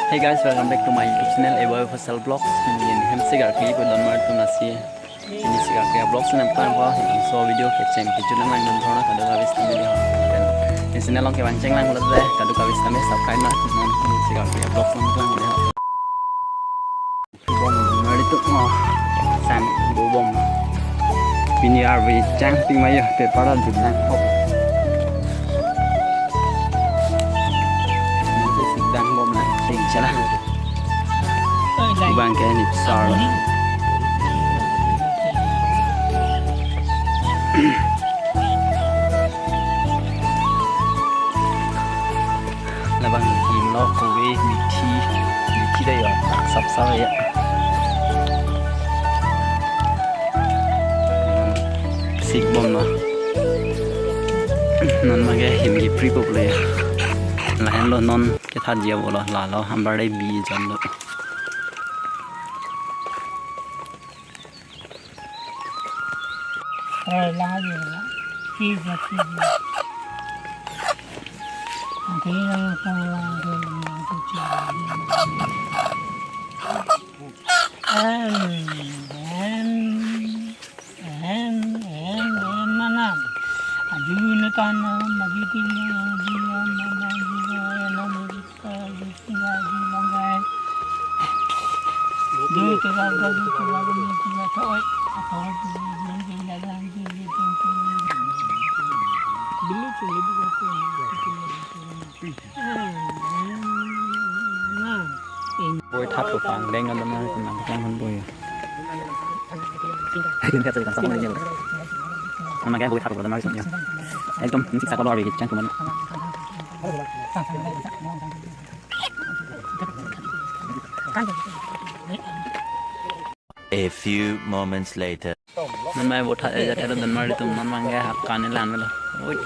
Hey guys, welcome back to my YouTube channel Eboy Official Vlogs. Ini hem sigar ki bulan mar tu nasi. Ini sigar ki vlogs nam kan ba so video ke cheng ki julang lang don thona kadu ka wis tamil ha. Ini channel long ke wanceng lang mulat deh kadu ka wis tamil subscribe na non ini sigar ki vlogs nam kan ha. Bom mar itu san bo bom. Bini arwi chang ting mai pe para julang hop. Salah. Bang cái này sar. Là bằng kim nó cùng với vị trí đây rồi sắp sao vậy? Xịt bom nó. Non mà cái hiểm gì free book này. Là em lo non cái thằng gì vậy là lo ham vào đây bị chọn được lá gì đó chi thì thế con là thì tôi chỉ em mà nam aju nó tan mà đi tìm Dulu kita thôi, atau di dalam di Dulu tu lebih apa? bôi tháp của phẳng đen ngon lắm còn làm trang hơn bôi chúng ta tự làm xong rồi nhiều mà cái bôi tháp của nó nói nhiều em không thích sao có lo về trang của mình A few moments later. Nên mai bột thải ra theo đơn mà đi tụm nó mang cái hạt cán lên làm vậy ôi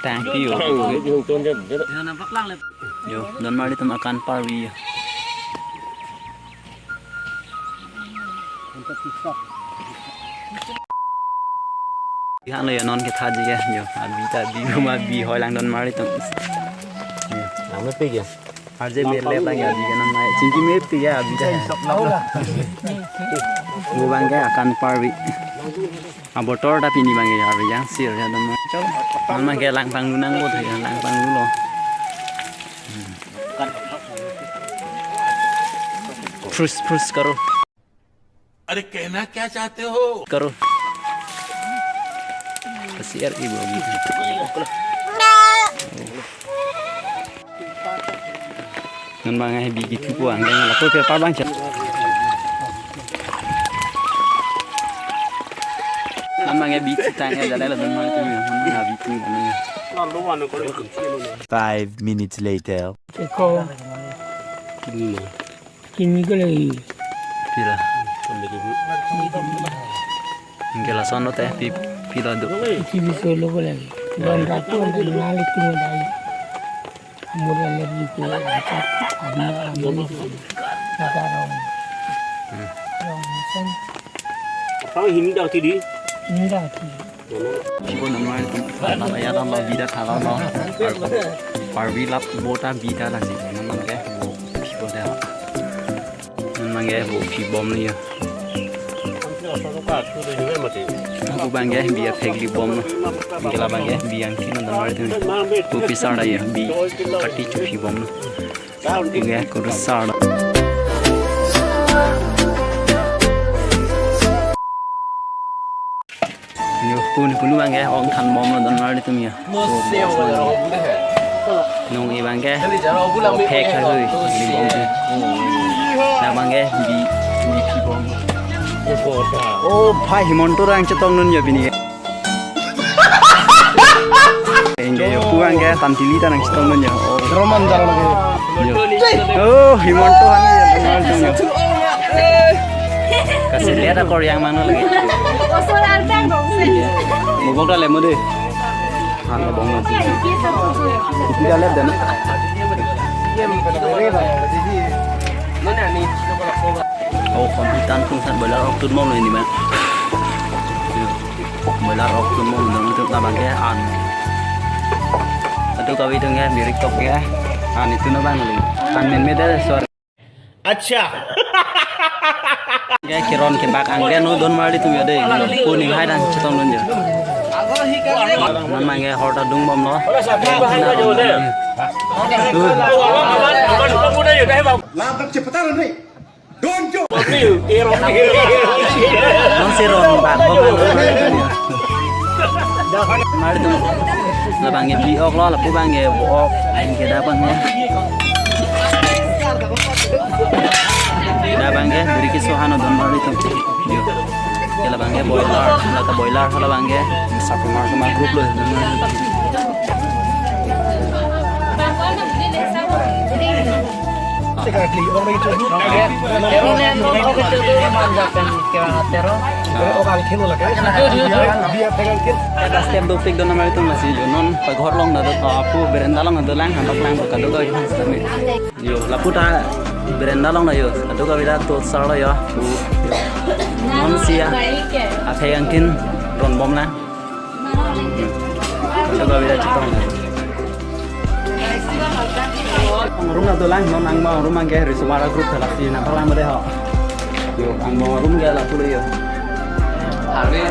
tang tiêu yo đơn mà đi tụm akan parvi hangเลยนอนcái thà gì cái yo abi mà bi hỏi lang đơn mà đi tụm làm cái gì Arje berle lagi abi kan namanya cincin mirip tuh ya abi dah. Gua bangga akan parwi. Abotor tapi ini bangga abi yang sir ya teman. Nama kayak langpang lunang gua tuh ya langpang dulu. Frus karo. अरे कहना क्या चाहते हो? Karo. Kasiar ibu abi. Nên bằng ngày bị cái thứ quảng đây là tôi phải phát băng chặt nên bằng ngày bị tang này ra đây là nên nói tôi mình là bị thương là 5 minutes later. Cái cô kimi cái này thì là cái là son nó té thì là được kimi solo cái này dan ratu untuk mengalir tinggal dari kemudian lagi ke atas ada sekarang sen sao hình đầu thì đi ini dah tu khi con nằm ngoài là bây giờ nó vida thà nó parvi lap bota vida là gì nó mang cái bộ phi bom đấy nó mang cái bộ phi bom này aku bangga biar pegli bom kita bangga biar kita nonton itu tu pisau dah ya bi kati cuci bom ini aku rusar nhiều pun bangga orang kan bom nonton itu ya nong i bangga peg lagi di bom tu nah bangga bi phi bom Oh, Pak Himonto orang cetong nun ya bini. Enggak, yo puang ke tantili tanang cetong nun ya. Roman dalam Oh, Himonto hanya ya dengar dunia. Kasih lihat akor yang mana lagi. Mau dah lemu deh. Hanya bong nanti. Tidak lihat dan. Oh, komputan fungsi belar waktu mau ini mah. Belar waktu mau untuk tabang ke an Aduh kau itu nggak birik tok ya. Itu no bang lagi. Min meda suara. अच्छा Cái kiron cái bạc ang đen nó đón mar đi tụi đây. Kuning hai đang chết tông luôn giờ. Nó mang cái hột đúng bom nó. Nó sẽ ron bạc không mar đi tụi. Là bằng cái biok lo là cái bằng cái bộ anh cái đá bằng nhé. Dah bangke beri kisuhan don mari tu. Kala bangke boiler kala bangke sapu mar sama grup loh. Setiap topik don mari tu masih jonon paghor long na aku berenda long na lang hampak lang kado kau yang sami. Yo laputa berenda long na yo kado kau bila tu sarla yo. Non sia. Apa yang kin ron bom lah. Kado kau bila cipong. Rumah tu lang non ang mau rumah ke risumara grup telah si nak lang made ho. Yo ang mau rumah ke la tu yo. Hari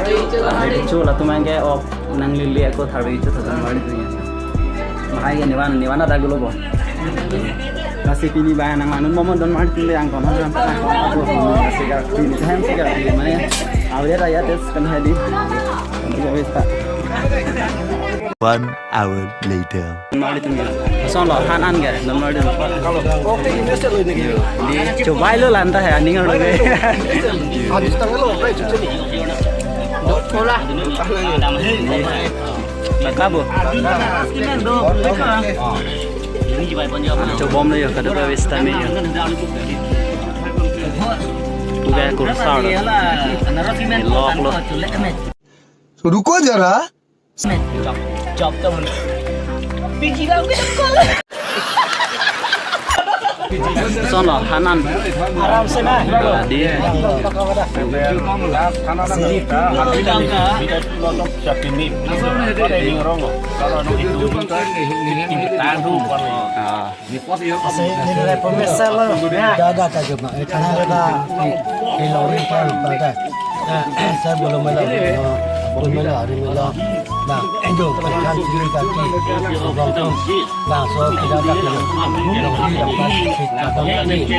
itu lah tu main ke op nang lili aku hari itu terus mari tu ya. Mahai niwana dah dulu bo. Masih pini bahan nang manun momon don mari tu yang kono sampai aku masih gak pini hem sih gak pini mana. Awalnya raya tes kan hadi. Untuk wis tak. 1 hour later. Mari tu ya. Son lo han an ke don mari tu. Kalau oke ini selalu ini. Di coba lo lantas ya ningal lo ke. Habis tanggal lo kayak cuci Olah. Kabo. Coba bom ya kada wis tame ya. Uga kursar. Lock lo. रुको जरा Chop temen. Son lo hanan. Aram se na. Di. Saya belum melihat Nah, itu pekan diri kaki Bangkong Nah, so kita tak kena Yang dapat kita dapat ini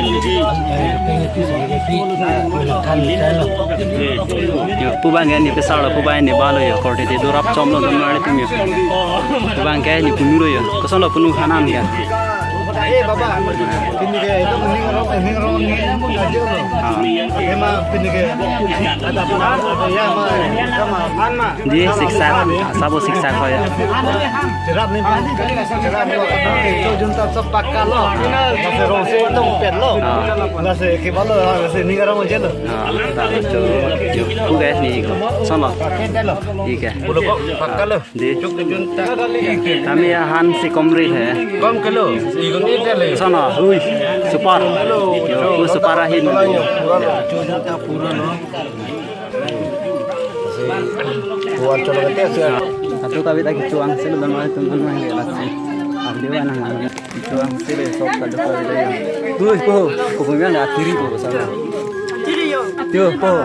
Pengetu sebagai menekan dalam Yo pubang ni pesar lo pubang ni balo yo korte te dorap chom lo don mari tum yo. Pubang ke ni punuro yo. Koson lo punu hanan ya. Baba, ini ke itu mending orang aja lo. Emang ini ke ada apa ya sama mana? Di siksa sabo siksa ko ya. Jerap nih, jerap itu junta sepak kalau ini masih rongsi itu pet lo. Masih kibalo masih ini orang aja lo. Yo puga ni ko. Son lo. Di ke. Udah kok pakal lo. Di junta. kami ya han si komri hai. Kom kilo, ikut ini deh. Son lo. Hui. Super. Yo suparahin. Junta pura lo. Buat coba kita Satu kali tak cuang sih dan malah teman-teman yang lagi. Ambil mana nggak? Cuang sih besok satu kali dia. Tuh, kau punya nggak tiri tuh sana. Tiri yo. Tuh, tuh.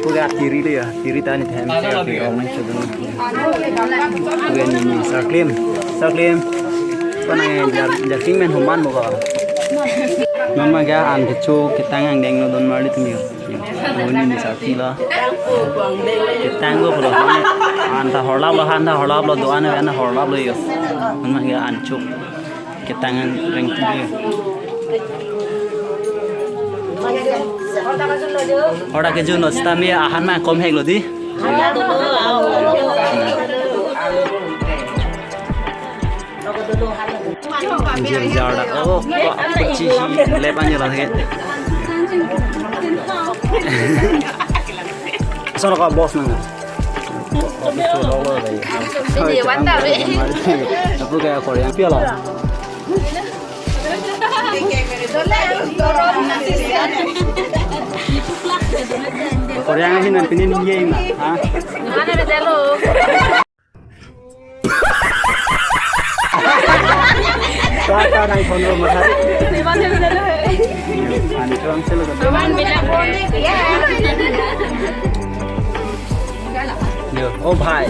Kau nggak tiri dia ya. Tiri tadi hem sih tapi orang sudah. Kau ini sarklim. Kau nanya jaking men human bukan? Mama gak an kecu kita ngang deng lo don mari tuh. Oh ini sarki lah. Kita nggo bro. Anta horlap lo doan ana horlap lo yo. Mama gak an cuk. Kita ngang reng tuh. Ora ke juno stami ahan ma kom hek lo di. Jam jauh oh kok kecil lepas aja lah kan. Soalnya kok bos nang. Ini mantap ni. Apa kayak Korea pia lah. Korea ngasih nanti ni ye, ha? Mana ada jalo? Aman bila boleh ya. Oh bhai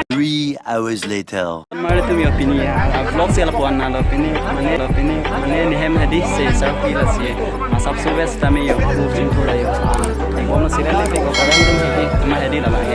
3 hours later. Mari tu mio pini ya. Vlog se la puan na lo pini. Ane ni hem hadis se selfie la sie. Asap subes tami yo. Kucing pura yo. Bono sila le ko kadang dum hedi. Ma hedi la lai.